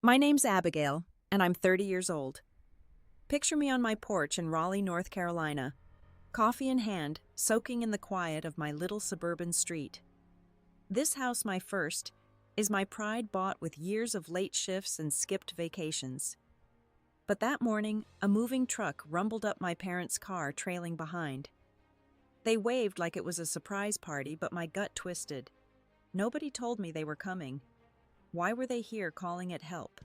My name's Abigail, and I'm 30 years old. Picture me on my porch in Raleigh, North Carolina, coffee in hand, soaking in the quiet of my little suburban street. This house, my first, is my pride bought with years of late shifts and skipped vacations. But that morning, a moving truck rumbled up my parents' car, trailing behind. They waved like it was a surprise party, but my gut twisted. Nobody told me they were coming. Why were they here calling it help?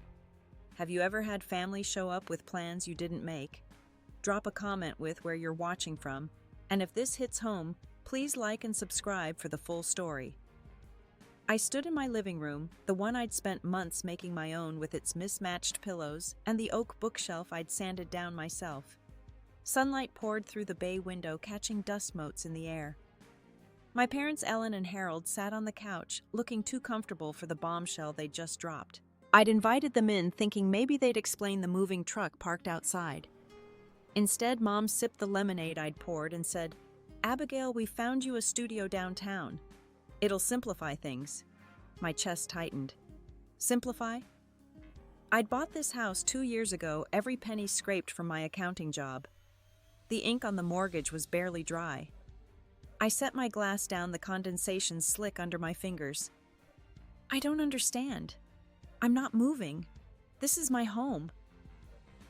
Have you ever had family show up with plans you didn't make? Drop a comment with where you're watching from, and if this hits home, please like and subscribe for the full story. I stood in my living room, the one I'd spent months making my own with its mismatched pillows and the oak bookshelf I'd sanded down myself. Sunlight poured through the bay window, catching dust motes in the air. My parents Ellen and Harold sat on the couch, looking too comfortable for the bombshell they'd just dropped. I'd invited them in, thinking maybe they'd explain the moving truck parked outside. Instead, Mom sipped the lemonade I'd poured and said, "Abigail, we found you a studio downtown. It'll simplify things." My chest tightened. Simplify? I'd bought this house 2 years ago, every penny scraped from my accounting job. The ink on the mortgage was barely dry. I set my glass down, the condensation slick under my fingers. "I don't understand. I'm not moving. This is my home."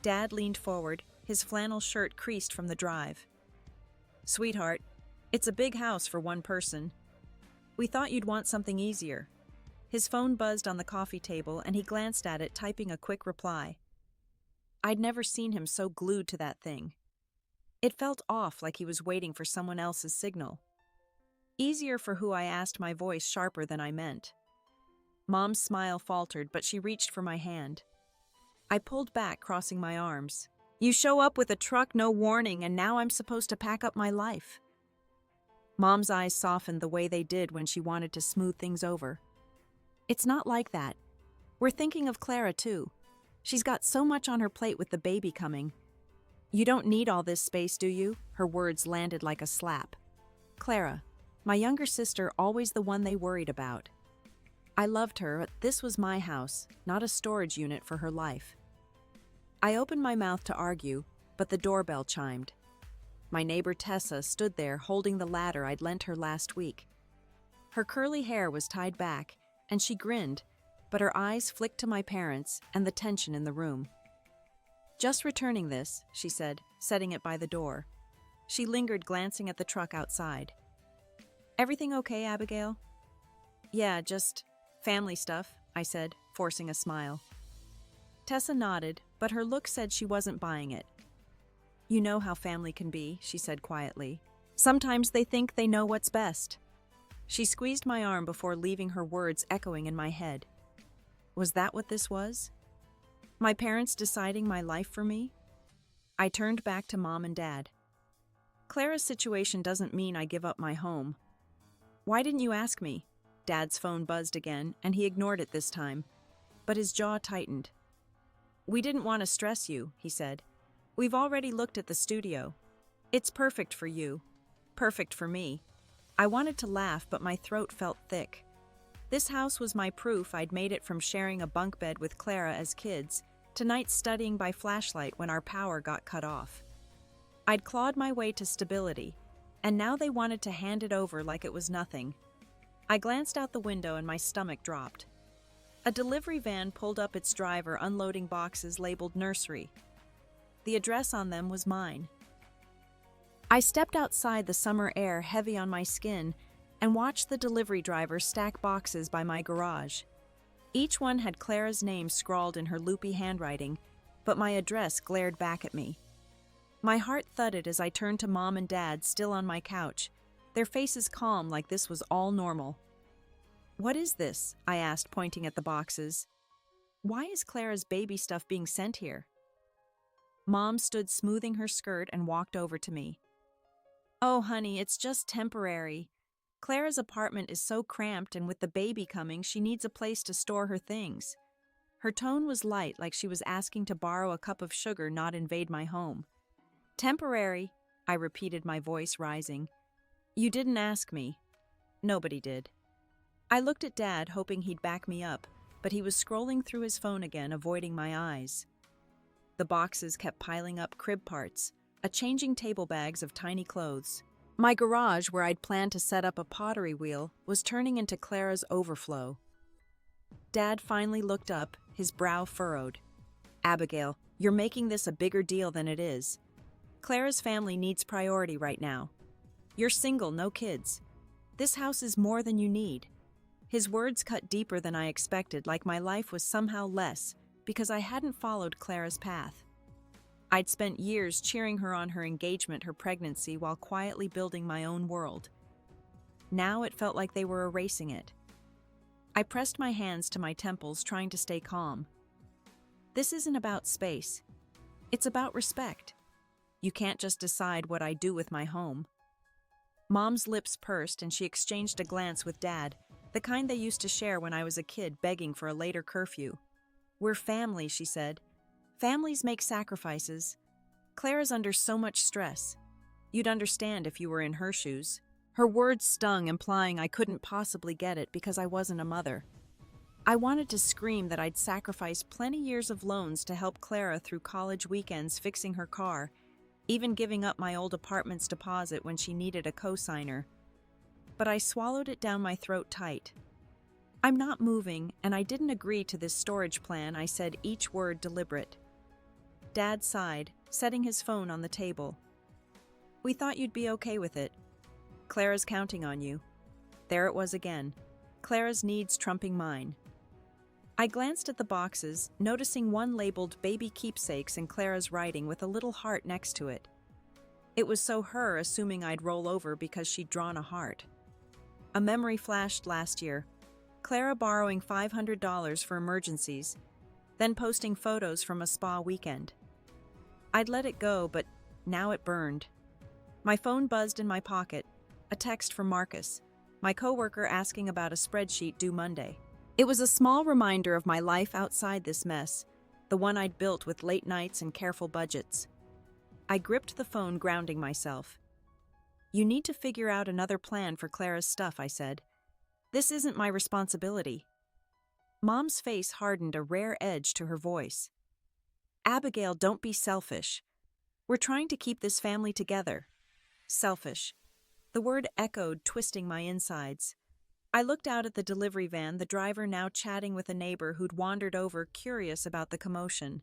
Dad leaned forward, his flannel shirt creased from the drive. "Sweetheart, it's a big house for one person. We thought you'd want something easier." His phone buzzed on the coffee table, and he glanced at it, typing a quick reply. I'd never seen him so glued to that thing. It felt off, like he was waiting for someone else's signal. "Easier for who?" I asked, my voice sharper than I meant. Mom's smile faltered, but she reached for my hand. I pulled back, crossing my arms. "You show up with a truck, no warning, and now I'm supposed to pack up my life." Mom's eyes softened the way they did when she wanted to smooth things over. "It's not like that. We're thinking of Clara, too. She's got so much on her plate with the baby coming. You don't need all this space, do you?" Her words landed like a slap. Clara, my younger sister, always the one they worried about. I loved her, but this was my house, not a storage unit for her life. I opened my mouth to argue, but the doorbell chimed. My neighbor Tessa stood there, holding the ladder I'd lent her last week. Her curly hair was tied back, and she grinned, but her eyes flicked to my parents and the tension in the room. "Just returning this," she said, setting it by the door. She lingered, glancing at the truck outside. "Everything okay, Abigail?" "Yeah, just family stuff," I said, forcing a smile. Tessa nodded, but her look said she wasn't buying it. "You know how family can be," she said quietly. "Sometimes they think they know what's best." She squeezed my arm before leaving, her words echoing in my head. Was that what this was? My parents deciding my life for me? I turned back to Mom and Dad. "Clara's situation doesn't mean I give up my home." "Why didn't you ask me?" Dad's phone buzzed again, and he ignored it this time, but his jaw tightened. "We didn't want to stress you," he said. "We've already looked at the studio. It's perfect for you. Perfect for me." I wanted to laugh, but my throat felt thick. This house was my proof I'd made it from sharing a bunk bed with Clara as kids to nights studying by flashlight when our power got cut off. I'd clawed my way to stability, and now they wanted to hand it over like it was nothing. I glanced out the window and my stomach dropped. A delivery van pulled up, its driver unloading boxes labeled nursery. The address on them was mine. I stepped outside, the summer air heavy on my skin, and watched the delivery driver stack boxes by my garage. Each one had Clara's name scrawled in her loopy handwriting, but my address glared back at me. My heart thudded as I turned to Mom and Dad, still on my couch, their faces calm, like this was all normal. "What is this?" I asked, pointing at the boxes. "Why is Clara's baby stuff being sent here?" Mom stood smoothing her skirt and walked over to me. "Oh, honey, it's just temporary. Clara's apartment is so cramped, and with the baby coming, she needs a place to store her things." Her tone was light, like she was asking to borrow a cup of sugar, not invade my home. "Temporary," I repeated, my voice rising. "You didn't ask me." Nobody did. I looked at Dad, hoping he'd back me up, but he was scrolling through his phone again, avoiding my eyes. The boxes kept piling up: crib parts, a changing table, bags of tiny clothes. My garage, where I'd planned to set up a pottery wheel, was turning into Clara's overflow. Dad finally looked up, his brow furrowed. "Abigail, you're making this a bigger deal than it is. Clara's family needs priority right now. You're single, no kids. This house is more than you need." His words cut deeper than I expected, like my life was somehow less because I hadn't followed Clara's path. I'd spent years cheering her on, her engagement, her pregnancy, while quietly building my own world. Now it felt like they were erasing it. I pressed my hands to my temples, trying to stay calm. This isn't about space. It's about respect. You can't just decide what I do with my home. Mom's lips pursed and she exchanged a glance with Dad, the kind they used to share when I was a kid begging for a later curfew. "We're family," she said. "Families make sacrifices. Clara's under so much stress. You'd understand if you were in her shoes." Her words stung, implying I couldn't possibly get it because I wasn't a mother. I wanted to scream that I'd sacrificed plenty years of loans to help Clara through college weekends, fixing her car, even giving up my old apartment's deposit when she needed a co-signer. But I swallowed it down my throat tight. "I'm not moving, and I didn't agree to this storage plan," I said, each word deliberate. Dad sighed, setting his phone on the table. "We thought you'd be okay with it. Clara's counting on you." There it was again, Clara's needs trumping mine. I glanced at the boxes, noticing one labeled "baby keepsakes" in Clara's writing with a little heart next to it. It was so her, assuming I'd roll over because she'd drawn a heart. A memory flashed last year. Clara borrowing $500 for emergencies, then posting photos from a spa weekend. I'd let it go, but now it burned. My phone buzzed in my pocket, a text from Marcus, my coworker, asking about a spreadsheet due Monday. It was a small reminder of my life outside this mess, the one I'd built with late nights and careful budgets. I gripped the phone, grounding myself. "You need to figure out another plan for Clara's stuff," I said. "This isn't my responsibility." Mom's face hardened, a rare edge to her voice. "Abigail, don't be selfish. We're trying to keep this family together." Selfish. The word echoed, twisting my insides. I looked out at the delivery van, the driver now chatting with a neighbor who'd wandered over, curious about the commotion.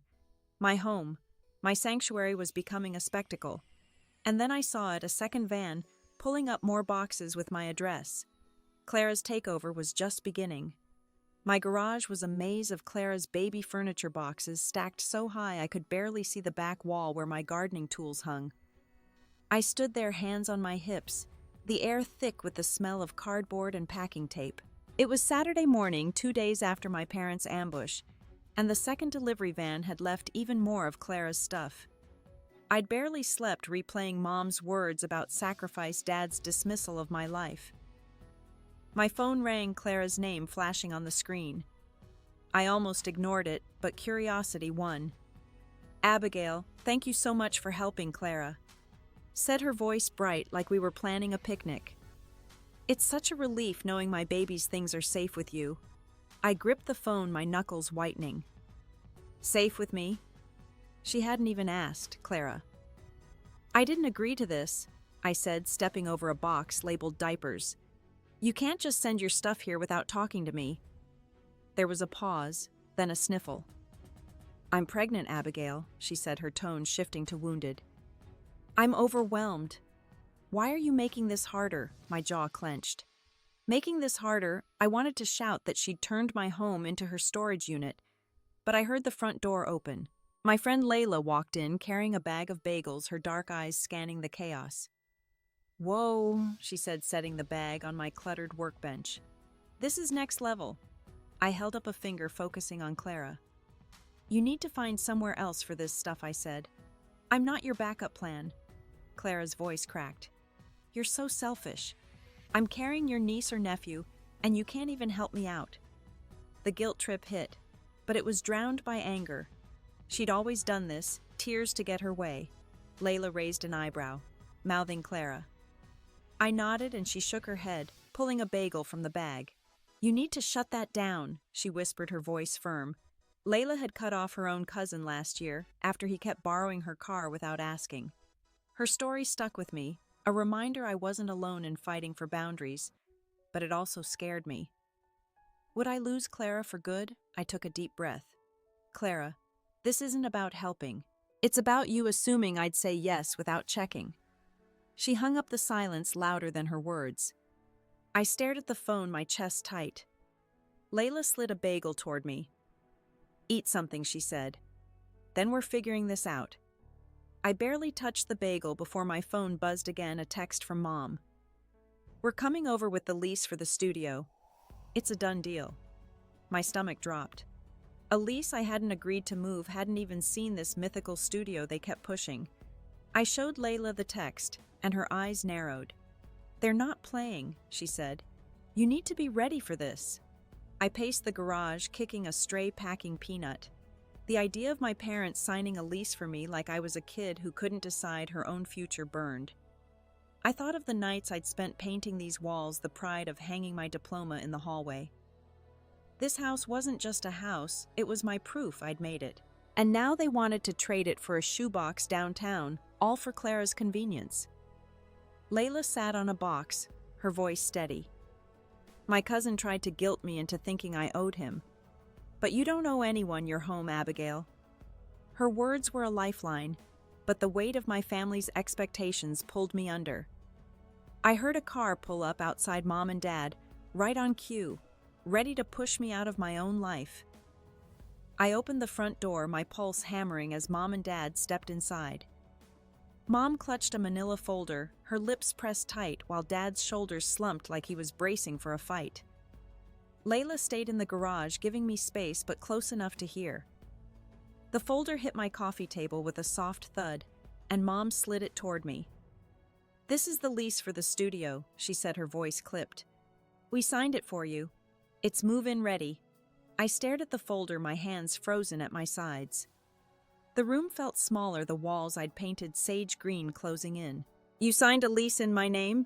My home, my sanctuary, was becoming a spectacle. And then I saw it, a second van, pulling up more boxes with my address. Clara's takeover was just beginning. My garage was a maze of Clara's baby furniture boxes, stacked so high I could barely see the back wall where my gardening tools hung. I stood there, hands on my hips, the air thick with the smell of cardboard and packing tape. It was Saturday morning, 2 days after my parents' ambush, and the second delivery van had left even more of Clara's stuff. I'd barely slept, replaying Mom's words about sacrifice, Dad's dismissal of my life. My phone rang, Clara's name flashing on the screen. I almost ignored it, but curiosity won. "Abigail, thank you so much for helping Clara," said her voice bright, like we were planning a picnic. "It's such a relief knowing my baby's things are safe with you." I gripped the phone, my knuckles whitening. "Safe with me?" She hadn't even asked, Clara. "I didn't agree to this," I said, stepping over a box labeled diapers. "You can't just send your stuff here without talking to me." There was a pause, then a sniffle. "I'm pregnant, Abigail," she said, her tone shifting to wounded. "I'm overwhelmed." "Why are you making this harder?" My jaw clenched. Making this harder, I wanted to shout that she'd turned my home into her storage unit, but I heard the front door open. My friend Layla walked in, carrying a bag of bagels, her dark eyes scanning the chaos. "Whoa," she said, setting the bag on my cluttered workbench. "This is next level." I held up a finger, focusing on Clara. "You need to find somewhere else for this stuff," I said. "I'm not your backup plan." Clara's voice cracked. "You're so selfish. I'm carrying your niece or nephew, and you can't even help me out." The guilt trip hit, but it was drowned by anger. She'd always done this, tears to get her way. Layla raised an eyebrow, mouthing Clara. I nodded and she shook her head, pulling a bagel from the bag. "You need to shut that down," she whispered, her voice firm. Layla had cut off her own cousin last year after he kept borrowing her car without asking. Her story stuck with me, a reminder I wasn't alone in fighting for boundaries, but it also scared me. Would I lose Clara for good? I took a deep breath. Clara, this isn't about helping. It's about you assuming I'd say yes without checking. She hung up the silence louder than her words. I stared at the phone, my chest tight. Layla slid a bagel toward me. "Eat something," she said. "Then we're figuring this out." I barely touched the bagel before my phone buzzed again, a text from Mom. "We're coming over with the lease for the studio. It's a done deal." My stomach dropped. A lease I hadn't agreed to move, hadn't even seen this mythical studio they kept pushing. I showed Layla the text, and her eyes narrowed. "They're not playing," she said. "You need to be ready for this." I paced the garage, kicking a stray packing peanut. The idea of my parents signing a lease for me like I was a kid who couldn't decide her own future burned. I thought of the nights I'd spent painting these walls, the pride of hanging my diploma in the hallway. This house wasn't just a house, it was my proof I'd made it. And now they wanted to trade it for a shoebox downtown, all for Clara's convenience. Layla sat on a box, her voice steady. "My cousin tried to guilt me into thinking I owed him. But you don't owe anyone your home, Abigail." Her words were a lifeline, but the weight of my family's expectations pulled me under. I heard a car pull up outside Mom and Dad, right on cue, ready to push me out of my own life. I opened the front door, my pulse hammering as Mom and Dad stepped inside. Mom clutched a manila folder, her lips pressed tight while Dad's shoulders slumped like he was bracing for a fight. Layla stayed in the garage, giving me space but close enough to hear. The folder hit my coffee table with a soft thud, and Mom slid it toward me. "This is the lease for the studio," she said, her voice clipped. "We signed it for you. It's move-in ready." I stared at the folder, my hands frozen at my sides. The room felt smaller, the walls I'd painted sage green closing in. "You signed a lease in my name?"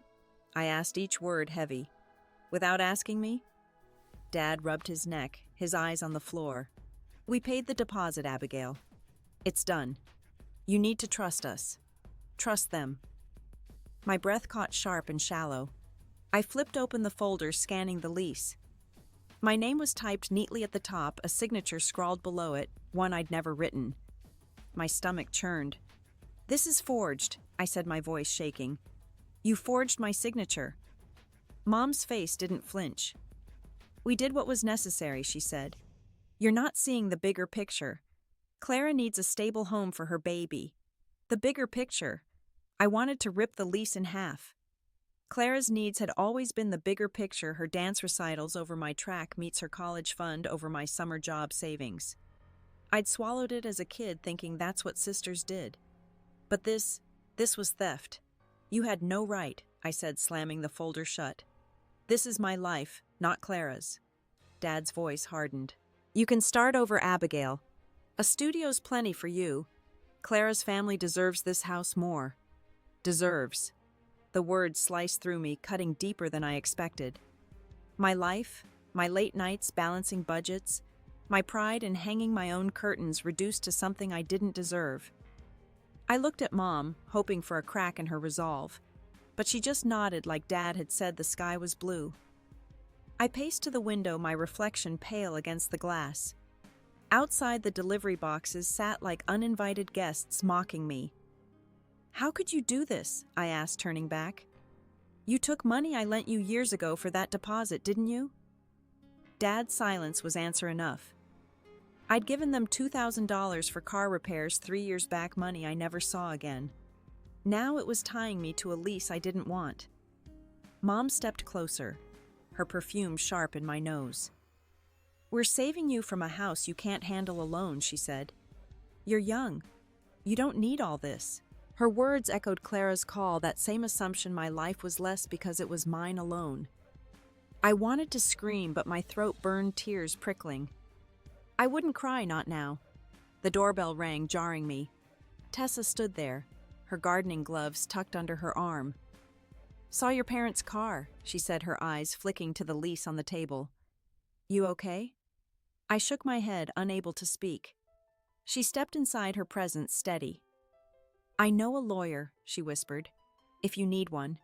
I asked, each word heavy. "Without asking me?" Dad rubbed his neck, his eyes on the floor. "We paid the deposit, Abigail. It's done. You need to trust us. Trust them." My breath caught sharp and shallow. I flipped open the folder, scanning the lease. My name was typed neatly at the top, a signature scrawled below it, one I'd never written. My stomach churned. "This is forged," I said, my voice shaking. "You forged my signature." Mom's face didn't flinch. "We did what was necessary," she said. "You're not seeing the bigger picture. Clara needs a stable home for her baby. The bigger picture. I wanted to rip the lease in half. Clara's needs had always been the bigger picture, her dance recitals over my track meets her college fund over my summer job savings. I'd swallowed it as a kid, thinking that's what sisters did. But this was theft. "You had no right," I said, slamming the folder shut. "This is my life, not Clara's." Dad's voice hardened. "You can start over, Abigail. A studio's plenty for you. Clara's family deserves this house more." Deserves. The words sliced through me, cutting deeper than I expected. My life, my late nights balancing budgets, my pride in hanging my own curtains reduced to something I didn't deserve. I looked at Mom, hoping for a crack in her resolve, but she just nodded like Dad had said the sky was blue. I paced to the window, my reflection pale against the glass. Outside, the delivery boxes sat like uninvited guests, mocking me. "How could you do this?" I asked, turning back. "You took money I lent you years ago for that deposit, didn't you?" Dad's silence was answer enough. I'd given them $2,000 for car repairs 3 years back, money I never saw again. Now it was tying me to a lease I didn't want. Mom stepped closer, her perfume sharp in my nose. "We're saving you from a house you can't handle alone," she said. "You're young. You don't need all this." Her words echoed Clara's call, that same assumption my life was less because it was mine alone. I wanted to scream, but my throat burned, tears prickling. I wouldn't cry, not now. The doorbell rang, jarring me. Tessa stood there, her gardening gloves tucked under her arm. "Saw your parents' car," she said, her eyes flicking to the lease on the table. You okay? I shook my head, unable to speak. She stepped inside her presence steady. I know a lawyer, she whispered, if you need one.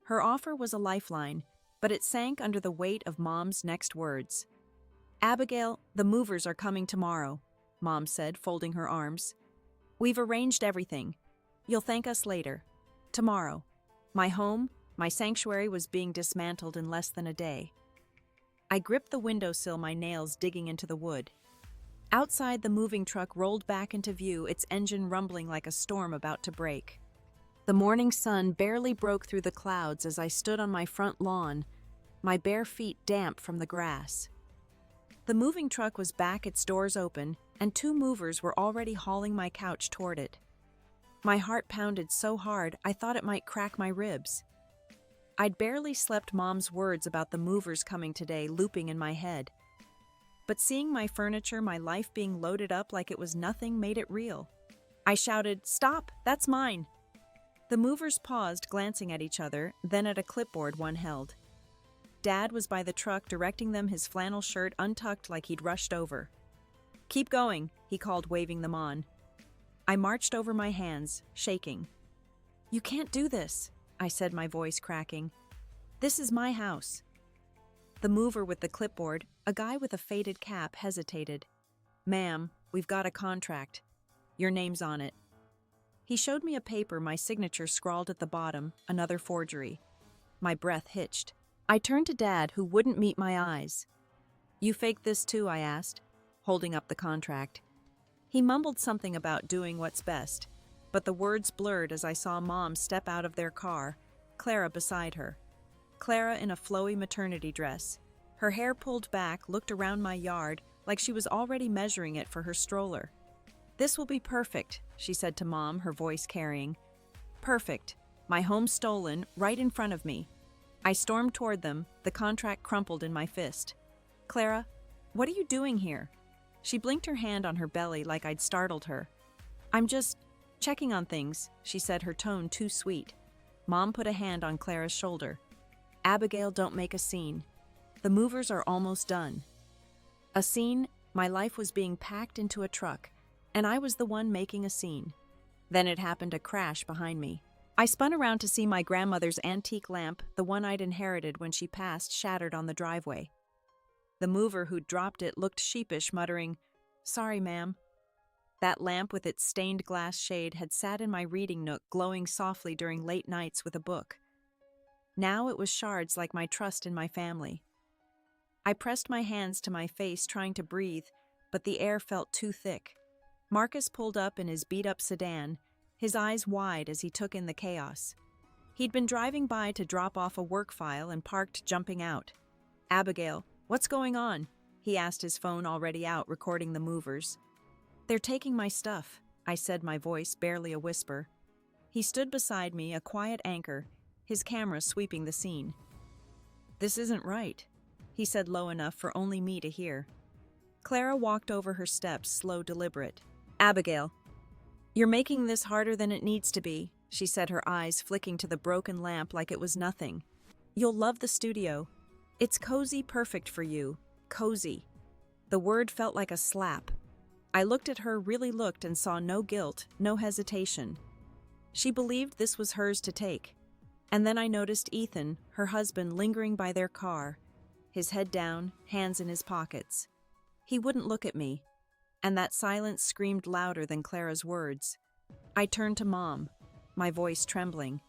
Her offer was a lifeline, but it sank under the weight of Mom's next words. Abigail, the movers are coming tomorrow, Mom said, folding her arms. We've arranged everything. You'll thank us later. Tomorrow. My home, my sanctuary was being dismantled in less than a day. I gripped the windowsill, my nails digging into the wood. Outside, the moving truck rolled back into view, its engine rumbling like a storm about to break. The morning sun barely broke through the clouds as I stood on my front lawn, my bare feet damp from the grass. The moving truck was back, its doors open, and 2 movers were already hauling my couch toward it. My heart pounded so hard I thought it might crack my ribs. I'd barely slept, Mom's words about the movers coming today looping in my head. But seeing my furniture, my life being loaded up like it was nothing, made it real. I shouted, "Stop! That's mine!" The movers paused, glancing at each other, then at a clipboard one held. Dad was by the truck, directing them, his flannel shirt untucked like he'd rushed over. "Keep going," he called, waving them on. I marched over, my hands shaking. "You can't do this," I said, my voice cracking. "This is my house." The mover with the clipboard, a guy with a faded cap, hesitated. "Ma'am, we've got a contract. Your name's on it." He showed me a paper, my signature scrawled at the bottom, another forgery. My breath hitched. I turned to Dad, who wouldn't meet my eyes. "You faked this too?" I asked, holding up the contract. He mumbled something about doing what's best, but the words blurred as I saw Mom step out of their car, Clara beside her. Clara in a flowy maternity dress. Her hair pulled back, looked around my yard like she was already measuring it for her stroller. "This will be perfect," she said to Mom, her voice carrying. "Perfect. My home stolen, right in front of me." I stormed toward them, the contract crumpled in my fist. "Clara, what are you doing here?" She blinked her hand on her belly like I'd startled her. "I'm just checking on things," she said, her tone too sweet. Mom put a hand on Clara's shoulder. "Abigail, don't make a scene. The movers are almost done." A scene? My life was being packed into a truck, and I was the one making a scene. Then it happened, a crash behind me. I spun around to see my grandmother's antique lamp, the one I'd inherited when she passed, shattered on the driveway. The mover who'd dropped it looked sheepish, muttering, "Sorry, ma'am." That lamp with its stained glass shade had sat in my reading nook, glowing softly during late nights with a book. Now it was shards like my trust in my family. I pressed my hands to my face, trying to breathe, but the air felt too thick. Marcus pulled up in his beat-up sedan, his eyes wide as he took in the chaos. He'd been driving by to drop off a work file and parked, jumping out. "Abigail, what's going on?" he asked, his phone already out, recording the movers. "They're taking my stuff," I said, my voice barely a whisper. He stood beside me, a quiet anchor, his camera sweeping the scene. "This isn't right," he said, low enough for only me to hear. Clara walked over her steps, slow, deliberate. "Abigail, you're making this harder than it needs to be," she said, her eyes flicking to the broken lamp like it was nothing. "You'll love the studio. It's cozy, perfect for you. Cozy." The word felt like a slap. I looked at her, really looked, and saw no guilt, no hesitation. She believed this was hers to take. And then I noticed Ethan, her husband, lingering by their car, his head down, hands in his pockets. He wouldn't look at me, and that silence screamed louder than Clara's words. I turned to Mom, my voice trembling.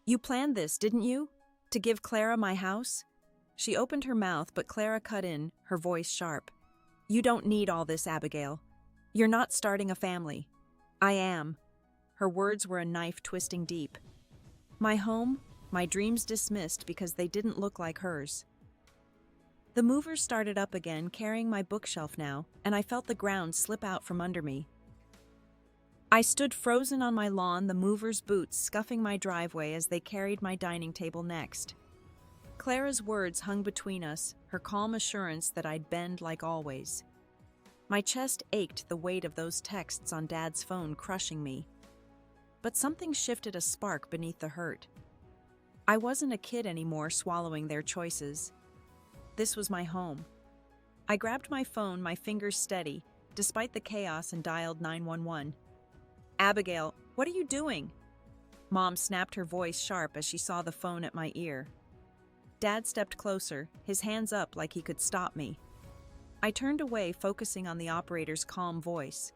"You planned this, didn't you? To give Clara my house?" She opened her mouth, but Clara cut in, her voice sharp. "You don't need all this, Abigail. You're not starting a family." "I am." Her words were a knife twisting deep. "My home, my dreams dismissed because they didn't look like hers." The movers started up again, carrying my bookshelf now, and I felt the ground slip out from under me. I stood frozen on my lawn, the movers' boots scuffing my driveway as they carried my dining table next. Clara's words hung between us, her calm assurance that I'd bend like always. My chest ached, the weight of those texts on Dad's phone crushing me. But something shifted, a spark beneath the hurt. I wasn't a kid anymore, swallowing their choices. This was my home, I grabbed my phone, my fingers steady, despite the chaos, and dialed 911. Abigail, what are you doing? Mom snapped, her voice sharp as she saw the phone at my ear. Dad stepped closer, his hands up like he could stop me. I turned away, focusing on the operator's calm voice.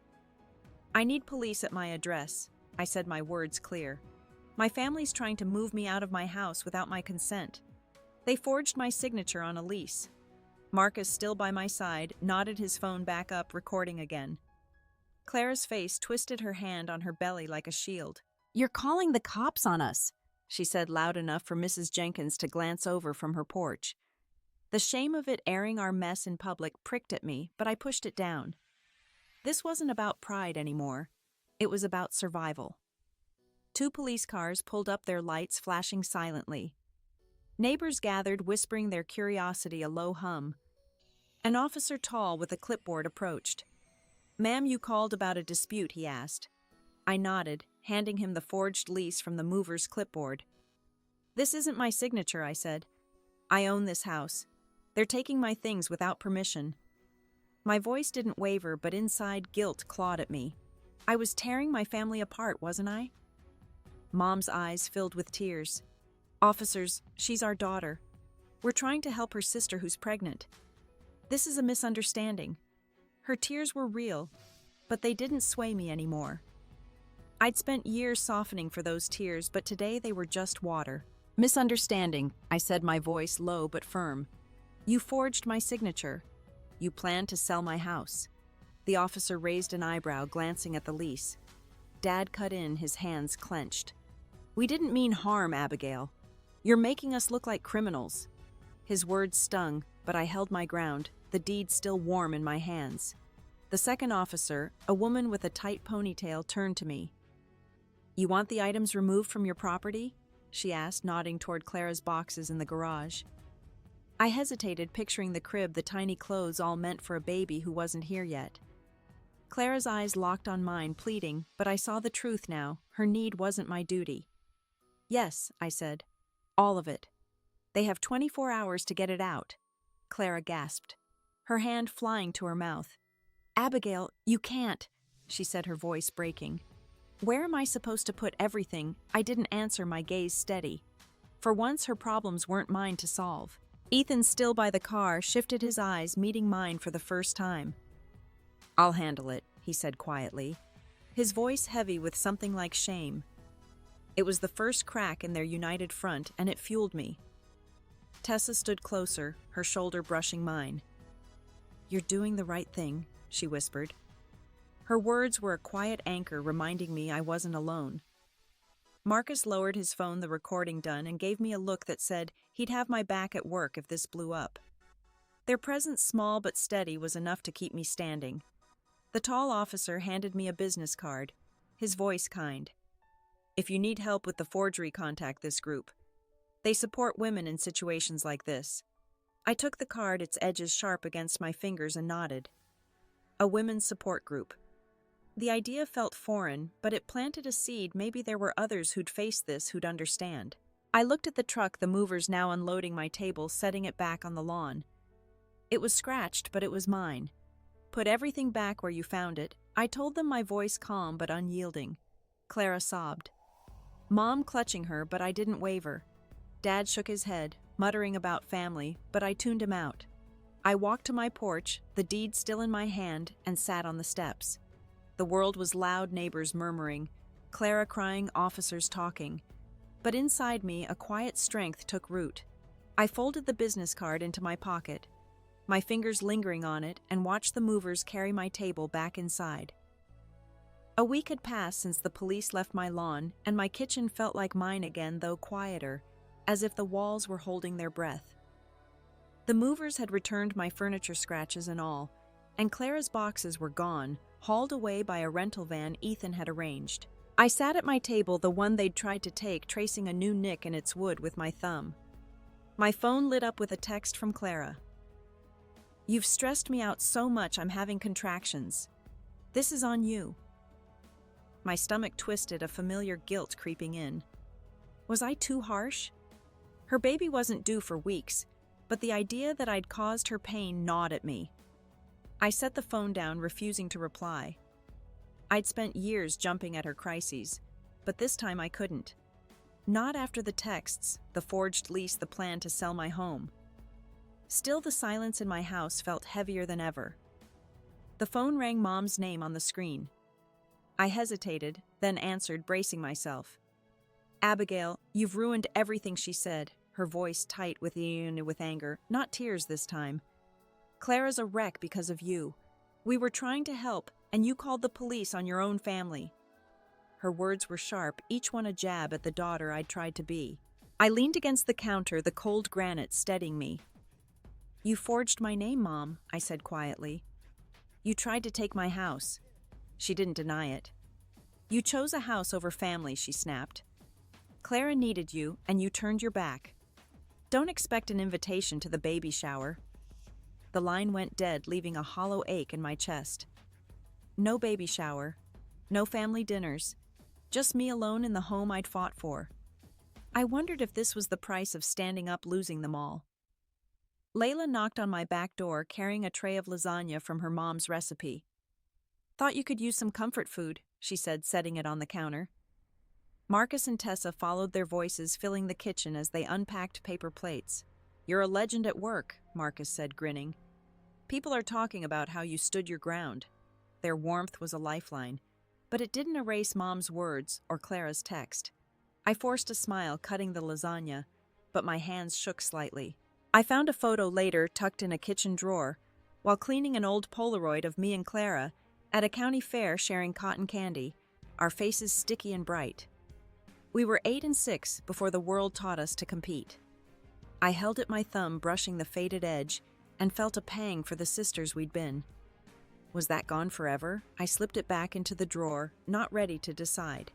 I need police at my address, I said, my words clear. My family's trying to move me out of my house without my consent. They forged my signature on a lease. Marcus, still by my side, nodded, his phone back up, recording again. Clara's face twisted, her hand on her belly like a shield. You're calling the cops on us, she said loud enough for Mrs. Jenkins to glance over from her porch. The shame of it, airing our mess in public, pricked at me, but I pushed it down. This wasn't about pride anymore. It was about survival. 2 police cars pulled up, their lights flashing silently. Neighbors gathered, whispering their curiosity, a low hum. An officer tall with a clipboard approached. Ma'am, you called about a dispute, he asked. I nodded, handing him the forged lease from the mover's clipboard. This isn't my signature, I said. I own this house. They're taking my things without permission. My voice didn't waver, but inside guilt clawed at me. I was tearing my family apart, wasn't I? Mom's eyes filled with tears. Officers, she's our daughter. We're trying to help her sister who's pregnant. This is a misunderstanding. Her tears were real, but they didn't sway me anymore. I'd spent years softening for those tears, but today they were just water. Misunderstanding, I said, my voice low but firm. You forged my signature. You planned to sell my house. The officer raised an eyebrow, glancing at the lease. Dad cut in, his hands clenched. We didn't mean harm, Abigail. You're making us look like criminals. His words stung, but I held my ground, the deed still warm in my hands. The second officer, a woman with a tight ponytail, turned to me. You want the items removed from your property? She asked, nodding toward Clara's boxes in the garage. I hesitated, picturing the crib, the tiny clothes, all meant for a baby who wasn't here yet. Clara's eyes locked on mine, pleading, but I saw the truth now. Her need wasn't my duty. Yes, I said. All of it. They have 24 hours to get it out. Clara gasped, her hand flying to her mouth. Abigail, you can't, she said, her voice breaking. Where am I supposed to put everything? I didn't answer, my gaze steady. For once, her problems weren't mine to solve. Ethan, still by the car, shifted, his eyes meeting mine for the first time. I'll handle it, he said quietly, his voice heavy with something like shame. It was the first crack in their united front, and it fueled me. Tessa stood closer, her shoulder brushing mine. You're doing the right thing, she whispered. Her words were a quiet anchor, reminding me I wasn't alone. Marcus lowered his phone, the recording done, and gave me a look that said he'd have my back at work if this blew up. Their presence, small but steady, was enough to keep me standing. The tall officer handed me a business card, his voice kind. If you need help with the forgery, contact this group. They support women in situations like this. I took the card, its edges sharp against my fingers, and nodded. A women's support group. The idea felt foreign, but it planted a seed. Maybe there were others who'd faced this, who'd understand. I looked at the truck, the movers now unloading my table, setting it back on the lawn. It was scratched, but it was mine. Put everything back where you found it, I told them, my voice calm but unyielding. Clara sobbed. Mom clutching her, but I didn't waver. Dad shook his head, muttering about family, but I tuned him out. I walked to my porch, the deed still in my hand, and sat on the steps. The world was loud, neighbors murmuring, Clara crying, officers talking. But inside me, a quiet strength took root. I folded the business card into my pocket, my fingers lingering on it, and watched the movers carry my table back inside. A week had passed since the police left my lawn, and my kitchen felt like mine again, though quieter, as if the walls were holding their breath. The movers had returned my furniture, scratches and all, and Clara's boxes were gone, hauled away by a rental van Ethan had arranged. I sat at my table, the one they'd tried to take, tracing a new nick in its wood with my thumb. My phone lit up with a text from Clara. You've stressed me out so much I'm having contractions. This is on you. My stomach twisted, a familiar guilt creeping in. Was I too harsh? Her baby wasn't due for weeks, but the idea that I'd caused her pain gnawed at me. I set the phone down, refusing to reply. I'd spent years jumping at her crises, but this time I couldn't. Not after the texts, the forged lease, the plan to sell my home. Still, the silence in my house felt heavier than ever. The phone rang, Mom's name on the screen. I hesitated, then answered, bracing myself. "Abigail, you've ruined everything," she said, her voice tight with anger, not tears this time. "Clara's a wreck because of you. We were trying to help, and you called the police on your own family." Her words were sharp, each one a jab at the daughter I'd tried to be. I leaned against the counter, the cold granite steadying me. "You forged my name, Mom," I said quietly. "You tried to take my house." She didn't deny it. "You chose a house over family," she snapped. "Clara needed you, and you turned your back. Don't expect an invitation to the baby shower." The line went dead, leaving a hollow ache in my chest. No baby shower, no family dinners, just me alone in the home I'd fought for. I wondered if this was the price of standing up, losing them all. Layla knocked on my back door, carrying a tray of lasagna from her mom's recipe. "Thought you could use some comfort food," she said, setting it on the counter. Marcus and Tessa followed, their voices filling the kitchen as they unpacked paper plates. "You're a legend at work," Marcus said, grinning. "People are talking about how you stood your ground." Their warmth was a lifeline, but it didn't erase Mom's words or Clara's text. I forced a smile, cutting the lasagna, but my hands shook slightly. I found a photo later tucked in a kitchen drawer, while cleaning an old Polaroid of me and Clara at a county fair sharing cotton candy, our faces sticky and bright. We were 8 and 6 before the world taught us to compete. I held at my thumb, brushing the faded edge, and felt a pang for the sisters we'd been. Was that gone forever? I slipped it back into the drawer, not ready to decide.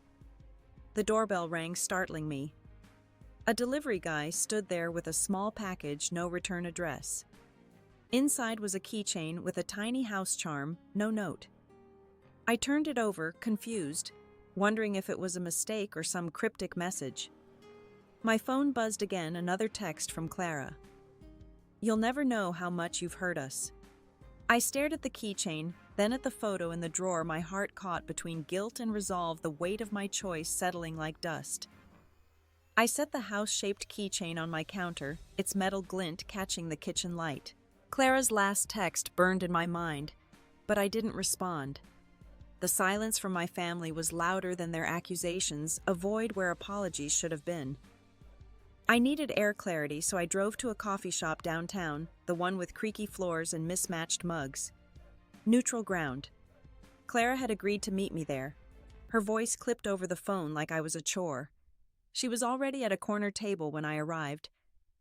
The doorbell rang, startling me. A delivery guy stood there with a small package, no return address. Inside was a keychain with a tiny house charm, no note. I turned it over, confused, wondering if it was a mistake or some cryptic message. My phone buzzed again, another text from Clara. "You'll never know how much you've hurt us." I stared at the keychain, then at the photo in the drawer, my heart caught between guilt and resolve, the weight of my choice settling like dust. I set the house-shaped keychain on my counter, its metal glint catching the kitchen light. Clara's last text burned in my mind, but I didn't respond. The silence from my family was louder than their accusations, a void where apologies should have been. I needed air clarity, so I drove to a coffee shop downtown, the one with creaky floors and mismatched mugs. Neutral ground. Clara had agreed to meet me there. Her voice clipped over the phone like I was a chore. She was already at a corner table when I arrived.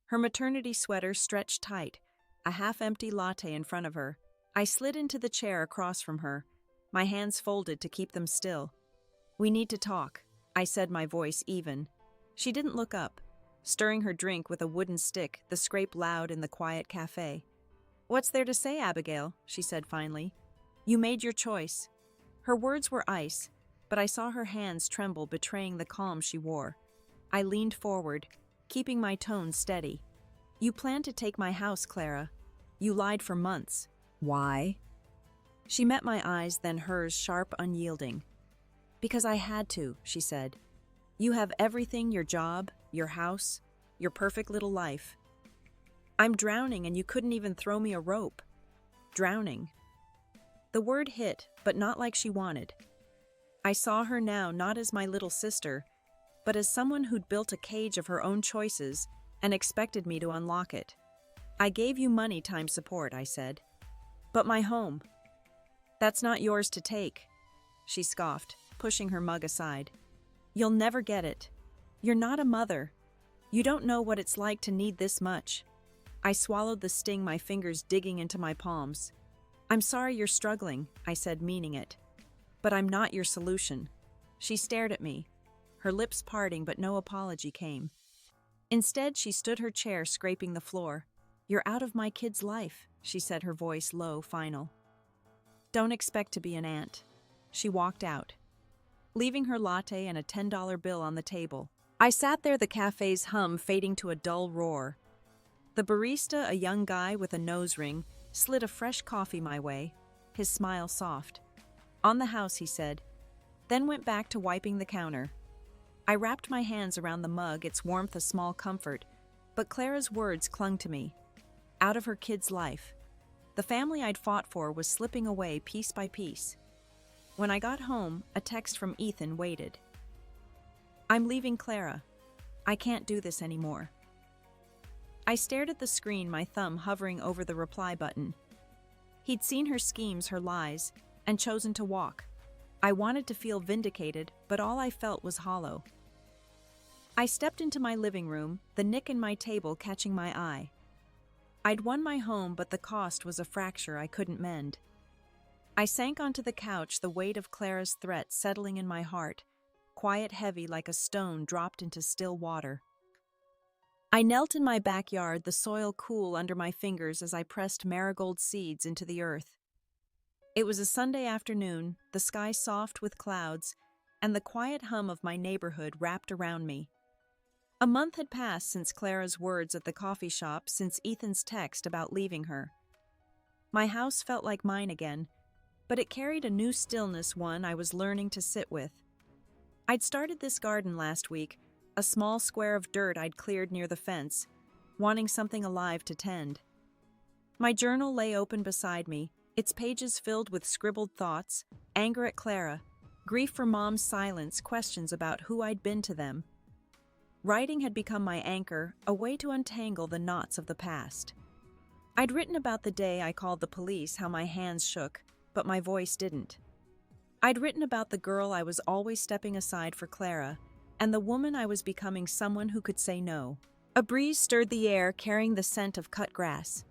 Her maternity sweater stretched tight, a half-empty latte in front of her. I slid into the chair across from her, my hands folded to keep them still. "We need to talk," I said, my voice even. She didn't look up, stirring her drink with a wooden stick, the scrape loud in the quiet cafe. "What's there to say, Abigail?" she said finally. "You made your choice." Her words were ice, but I saw her hands tremble, betraying the calm she wore. I leaned forward, keeping my tone steady. "You planned to take my house, Clara. You lied for months." "Why?" She met my eyes, then hers, sharp, unyielding. "Because I had to," she said. "You have everything, your job, your house, your perfect little life. I'm drowning and you couldn't even throw me a rope." Drowning. The word hit, but not like she wanted. I saw her now not as my little sister, but as someone who'd built a cage of her own choices and expected me to unlock it. "I gave you money, time, support," I said. "But my home. That's not yours to take." She scoffed, pushing her mug aside. "You'll never get it. You're not a mother. You don't know what it's like to need this much." I swallowed the sting, my fingers digging into my palms. "I'm sorry you're struggling," I said, meaning it. "But I'm not your solution." She stared at me, her lips parting, but no apology came. Instead, she stood her chair, scraping the floor. "You're out of my kid's life," she said, her voice low, final. "Don't expect to be an aunt." She walked out, leaving her latte and a $10 bill on the table. I sat there, the cafe's hum fading to a dull roar. The barista, a young guy with a nose ring, slid a fresh coffee my way, his smile soft. "On the house," he said, then went back to wiping the counter. I wrapped my hands around the mug, its warmth a small comfort, but Clara's words clung to me. Out of her kid's life. The family I'd fought for was slipping away piece by piece. When I got home, a text from Ethan waited. "I'm leaving Clara. I can't do this anymore." I stared at the screen, my thumb hovering over the reply button. He'd seen her schemes, her lies, and chosen to walk. I wanted to feel vindicated, but all I felt was hollow. I stepped into my living room, the nick in my table catching my eye. I'd won my home, but the cost was a fracture I couldn't mend. I sank onto the couch, the weight of Clara's threat settling in my heart, quiet, heavy like a stone dropped into still water. I knelt in my backyard, the soil cool under my fingers as I pressed marigold seeds into the earth. It was a Sunday afternoon, the sky soft with clouds, and the quiet hum of my neighborhood wrapped around me. A month had passed since Clara's words at the coffee shop, since Ethan's text about leaving her. My house felt like mine again, but it carried a new stillness, one I was learning to sit with. I'd started this garden last week, a small square of dirt I'd cleared near the fence, wanting something alive to tend. My journal lay open beside me, its pages filled with scribbled thoughts, anger at Clara, grief for Mom's silence, questions about who I'd been to them. Writing had become my anchor, a way to untangle the knots of the past. I'd written about the day I called the police, how my hands shook, but my voice didn't. I'd written about the girl I was always stepping aside for Clara, and the woman I was becoming, someone who could say no. A breeze stirred the air, carrying the scent of cut grass.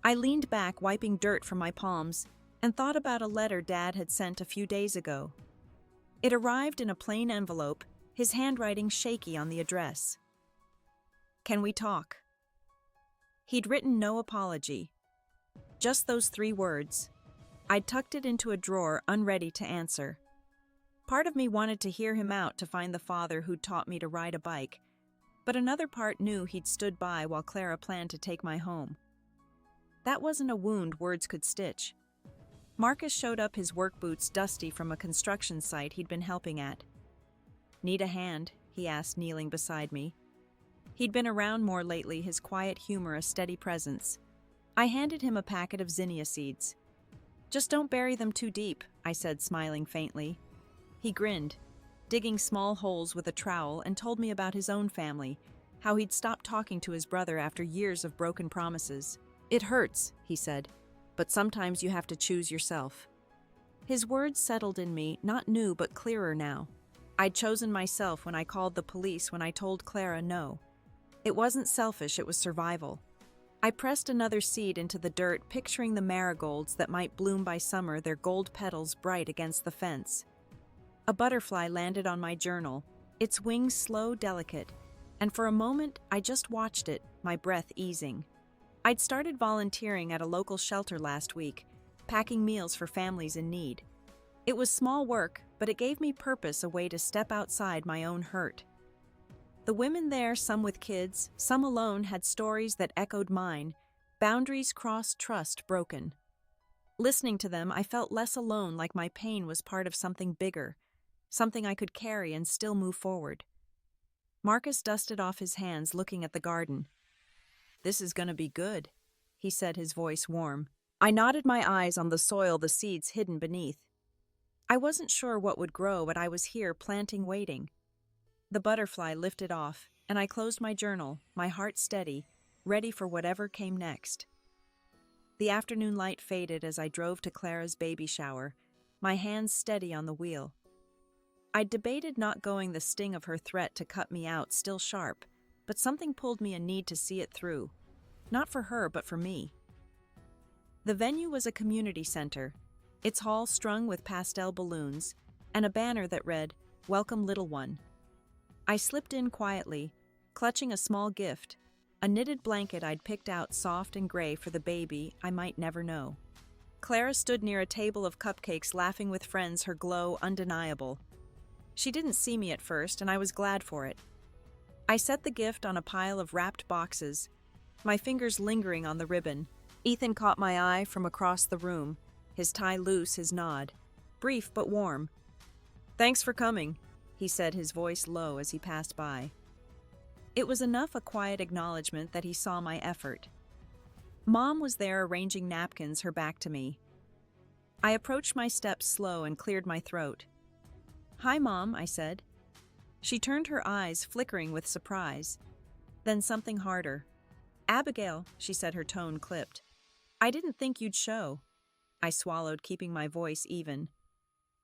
I leaned back, wiping dirt from my palms, and thought about a letter Dad had sent a few days ago. It arrived in a plain envelope, his handwriting shaky on the address. "Can we talk?" He'd written no apology. Just those 3 words. I'd tucked it into a drawer, unready to answer. Part of me wanted to hear him out, to find the father who'd taught me to ride a bike, but another part knew he'd stood by while Clara planned to take my home. That wasn't a wound words could stitch. Marcus showed up, his work boots dusty from a construction site he'd been helping at. "Need a hand?" he asked, kneeling beside me. He'd been around more lately, his quiet humor a steady presence. I handed him a packet of zinnia seeds. "Just don't bury them too deep," I said, smiling faintly. He grinned, digging small holes with a trowel, and told me about his own family, how he'd stopped talking to his brother after years of broken promises. "It hurts," he said, "but sometimes you have to choose yourself." His words settled in me, not new but clearer now. I'd chosen myself when I called the police, when I told Clara no. It wasn't selfish, it was survival. I pressed another seed into the dirt, picturing the marigolds that might bloom by summer, their gold petals bright against the fence. A butterfly landed on my journal, its wings slow, delicate, and for a moment I just watched it, my breath easing. I'd started volunteering at a local shelter last week, packing meals for families in need. It was small work, but it gave me purpose, a way to step outside my own hurt. The women there, some with kids, some alone, had stories that echoed mine, boundaries crossed, trust broken. Listening to them, I felt less alone, like my pain was part of something bigger, something I could carry and still move forward. Marcus dusted off his hands, looking at the garden. "This is gonna be good," he said, his voice warm. I nodded, my eyes on the soil, the seeds hidden beneath. I wasn't sure what would grow, but I was here, planting, waiting. The butterfly lifted off, and I closed my journal, my heart steady, ready for whatever came next. The afternoon light faded as I drove to Clara's baby shower, my hands steady on the wheel. I'd debated not going, the sting of her threat to cut me out still sharp, but something pulled me, a need to see it through. Not for her, but for me. The venue was a community center, its hall strung with pastel balloons, and a banner that read, "Welcome, little one." I slipped in quietly, clutching a small gift, a knitted blanket I'd picked out, soft and gray, for the baby I might never know. Clara stood near a table of cupcakes, laughing with friends, her glow undeniable. She didn't see me at first, and I was glad for it. I set the gift on a pile of wrapped boxes, my fingers lingering on the ribbon, Ethan caught my eye from across the room, his tie loose, his nod. Brief but warm. "Thanks for coming," he said, his voice low as he passed by. It was enough a quiet acknowledgement that he saw my effort. Mom was there arranging napkins, her back to me. I approached my steps slow and cleared my throat. "Hi, Mom," I said. She turned her eyes, flickering with surprise. Then something harder. "Abigail," she said, her tone clipped. "I didn't think you'd show." I swallowed, keeping my voice even.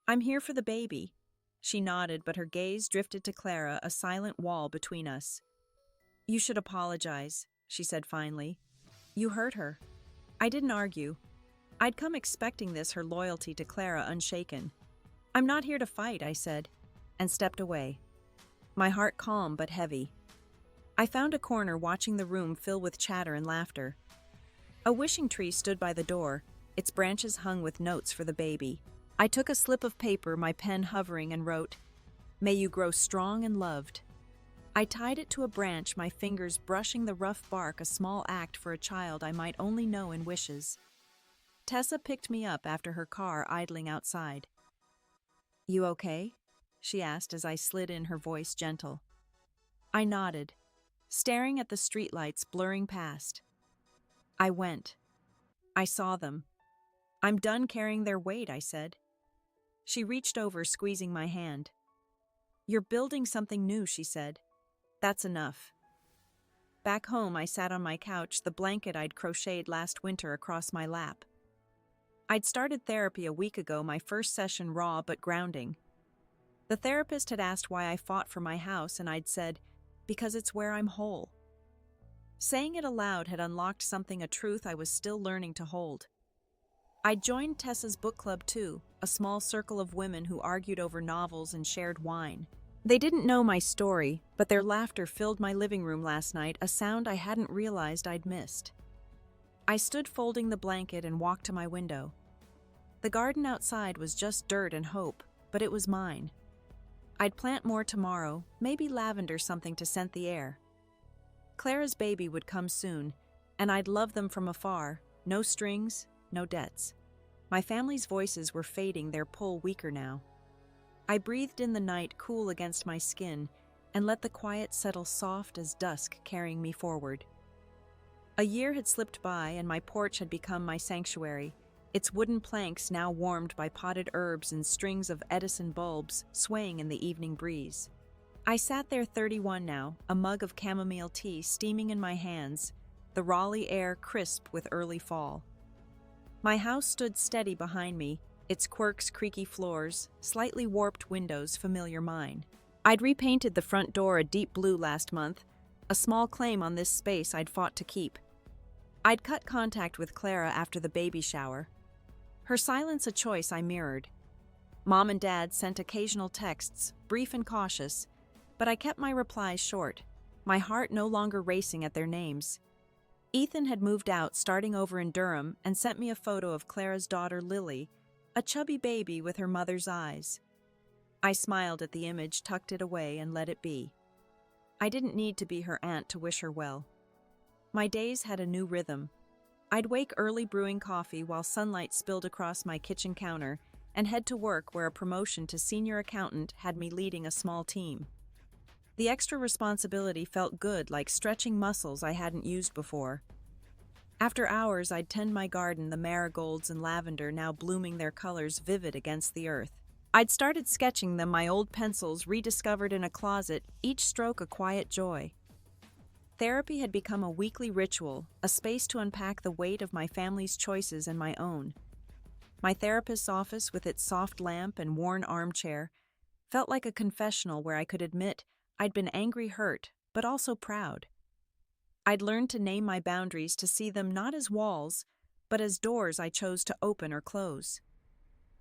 "I'm here for the baby." She nodded, but her gaze drifted to Clara, a silent wall between us. "You should apologize," she said finally. "You hurt her." I didn't argue. I'd come expecting this, her loyalty to Clara unshaken. "I'm not here to fight," I said, and stepped away. My heart calm but heavy. I found a corner, watching the room fill with chatter and laughter. A wishing tree stood by the door, its branches hung with notes for the baby. I took a slip of paper, my pen hovering, and wrote, "May you grow strong and loved." I tied it to a branch, my fingers brushing the rough bark, a small act for a child I might only know in wishes. Tessa picked me up after her car idling outside. "You okay?" she asked as I slid in, her voice gentle. I nodded, staring at the streetlights blurring past. I went. I saw them. "I'm done carrying their weight," I said. She reached over, squeezing my hand. "You're building something new," she said. "That's enough." Back home, I sat on my couch, the blanket I'd crocheted last winter across my lap. I'd started therapy a week ago, my first session raw but grounding. The therapist had asked why I fought for my house, and I'd said, "Because it's where I'm whole." Saying it aloud had unlocked something, a truth I was still learning to hold. I'd joined Tessa's book club too, a small circle of women who argued over novels and shared wine. They didn't know my story, but their laughter filled my living room last night, a sound I hadn't realized I'd missed. I stood folding the blanket and walked to my window. The garden outside was just dirt and hope, but it was mine. I'd plant more tomorrow, maybe lavender, something to scent the air. Clara's baby would come soon, and I'd love them from afar, no strings, no debts. My family's voices were fading, their pull weaker now. I breathed in the night, cool against my skin, and let the quiet settle soft as dusk, carrying me forward. A year had slipped by, and my porch had become my sanctuary, its wooden planks now warmed by potted herbs and strings of Edison bulbs swaying in the evening breeze. I sat there, 31 now, a mug of chamomile tea steaming in my hands, the Raleigh air crisp with early fall. My house stood steady behind me, its quirks, creaky floors, slightly warped windows, familiar mine. I'd repainted the front door a deep blue last month, a small claim on this space I'd fought to keep. I'd cut contact with Clara after the baby shower. Her silence a choice I mirrored. Mom and Dad sent occasional texts, brief and cautious, but I kept my replies short, my heart no longer racing at their names. Ethan had moved out, starting over in Durham, and sent me a photo of Clara's daughter Lily, a chubby baby with her mother's eyes. I smiled at the image, tucked it away, and let it be. I didn't need to be her aunt to wish her well. My days had a new rhythm. I'd wake early brewing coffee while sunlight spilled across my kitchen counter, and head to work where a promotion to senior accountant had me leading a small team. The extra responsibility felt good, like stretching muscles I hadn't used before. After hours, I'd tend my garden, the marigolds and lavender now blooming, their colors vivid against the earth. I'd started sketching them, my old pencils rediscovered in a closet, each stroke a quiet joy. Therapy had become a weekly ritual, a space to unpack the weight of my family's choices and my own. My therapist's office, with its soft lamp and worn armchair, felt like a confessional where I could admit I'd been angry, hurt, but also proud. I'd learned to name my boundaries, to see them not as walls, but as doors I chose to open or close.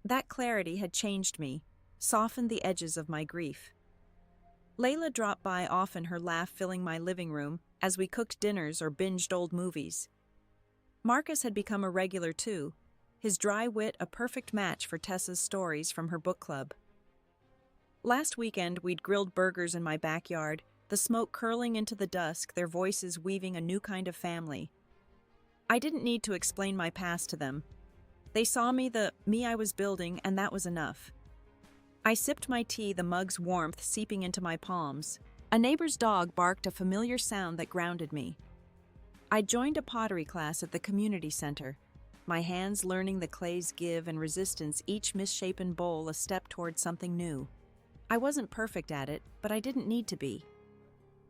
That clarity had changed me, softened the edges of my grief. Layla dropped by often, her laugh filling my living room as we cooked dinners or binged old movies. Marcus had become a regular too, his dry wit a perfect match for Tessa's stories from her book club. Last weekend, we'd grilled burgers in my backyard, the smoke curling into the dusk, their voices weaving a new kind of family. I didn't need to explain my past to them. They saw the me I was building, and that was enough. I sipped my tea, the mug's warmth seeping into my palms. A neighbor's dog barked, a familiar sound that grounded me. I joined a pottery class at the community center, my hands learning the clay's give and resistance, each misshapen bowl a step toward something new. I wasn't perfect at it, but I didn't need to be.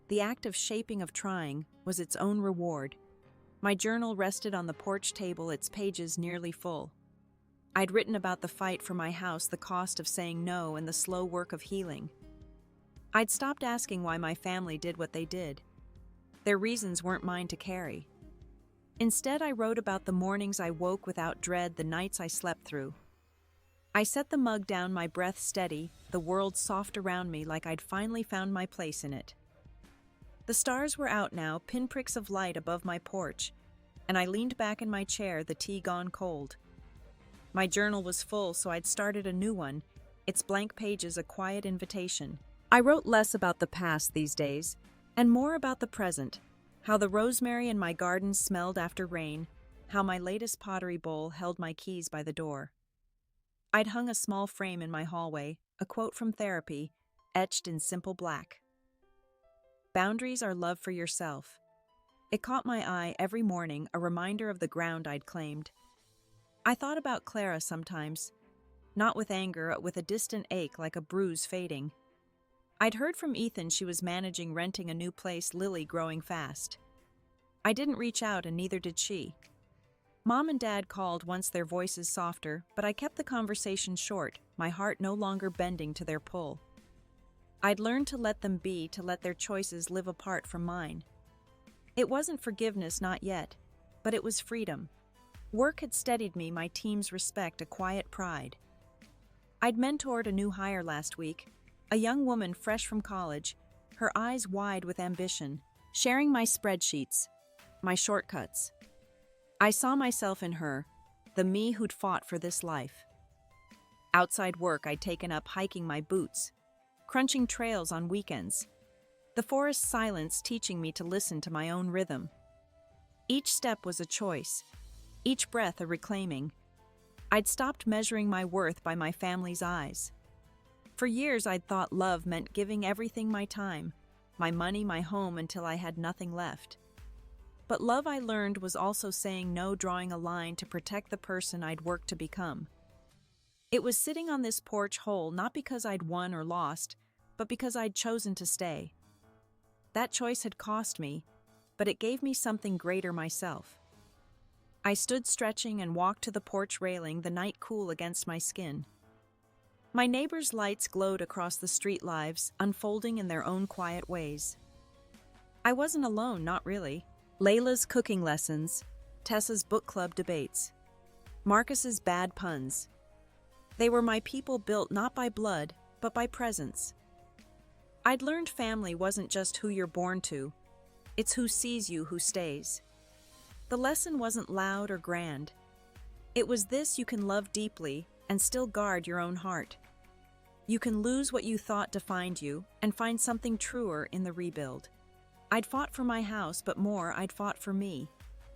The act of shaping, of trying, was its own reward. My journal rested on the porch table, its pages nearly full. I'd written about the fight for my house, the cost of saying no, and the slow work of healing. I'd stopped asking why my family did what they did. Their reasons weren't mine to carry. Instead, I wrote about the mornings I woke without dread, the nights I slept through. I set the mug down, my breath steady, the world soft around me, like I'd finally found my place in it. The stars were out now, pinpricks of light above my porch, and I leaned back in my chair, the tea gone cold. My journal was full, so I'd started a new one, its blank pages a quiet invitation. I wrote less about the past these days, and more about the present, how the rosemary in my garden smelled after rain, how my latest pottery bowl held my keys by the door. I'd hung a small frame in my hallway, a quote from therapy, etched in simple black. Boundaries are love for yourself. It caught my eye every morning, a reminder of the ground I'd claimed. I thought about Clara sometimes, not with anger, but with a distant ache like a bruise fading. I'd heard from Ethan she was managing renting a new place, Lily growing fast. I didn't reach out, and neither did she. Mom and Dad called once, their voices softer, but I kept the conversation short, my heart no longer bending to their pull. I'd learned to let them be, to let their choices live apart from mine. It wasn't forgiveness, not yet, but it was freedom. Work had steadied me, my team's respect, a quiet pride. I'd mentored a new hire last week, a young woman fresh from college, her eyes wide with ambition, sharing my spreadsheets, my shortcuts. I saw myself in her, the me who'd fought for this life. Outside work, I'd taken up hiking my boots, crunching trails on weekends, the forest's silence teaching me to listen to my own rhythm. Each step was a choice, each breath a reclaiming. I'd stopped measuring my worth by my family's eyes. For years, I'd thought love meant giving everything, my time, my money, my home, until I had nothing left. But love, I learned, was also saying no, drawing a line to protect the person I'd worked to become. It was sitting on this porch whole, not because I'd won or lost, but because I'd chosen to stay. That choice had cost me, but it gave me something greater, myself. I stood stretching and walked to the porch railing, the night cool against my skin. My neighbors' lights glowed across the street, lives unfolding in their own quiet ways. I wasn't alone, not really. Layla's cooking lessons, Tessa's book club debates, Marcus's bad puns. They were my people, built not by blood, but by presence. I'd learned family wasn't just who you're born to, it's who sees you, who stays. The lesson wasn't loud or grand. It was this: you can love deeply and still guard your own heart. You can lose what you thought defined you and find something truer in the rebuild. I'd fought for my house, but more, I'd fought for me,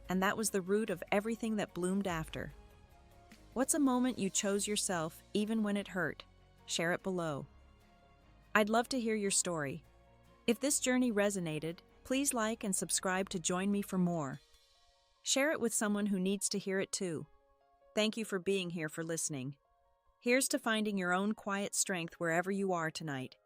and that was the root of everything that bloomed after. What's a moment you chose yourself, even when it hurt? Share it below. I'd love to hear your story. If this journey resonated, please like and subscribe to join me for more. Share it with someone who needs to hear it too. Thank you for being here, for listening. Here's to finding your own quiet strength wherever you are tonight.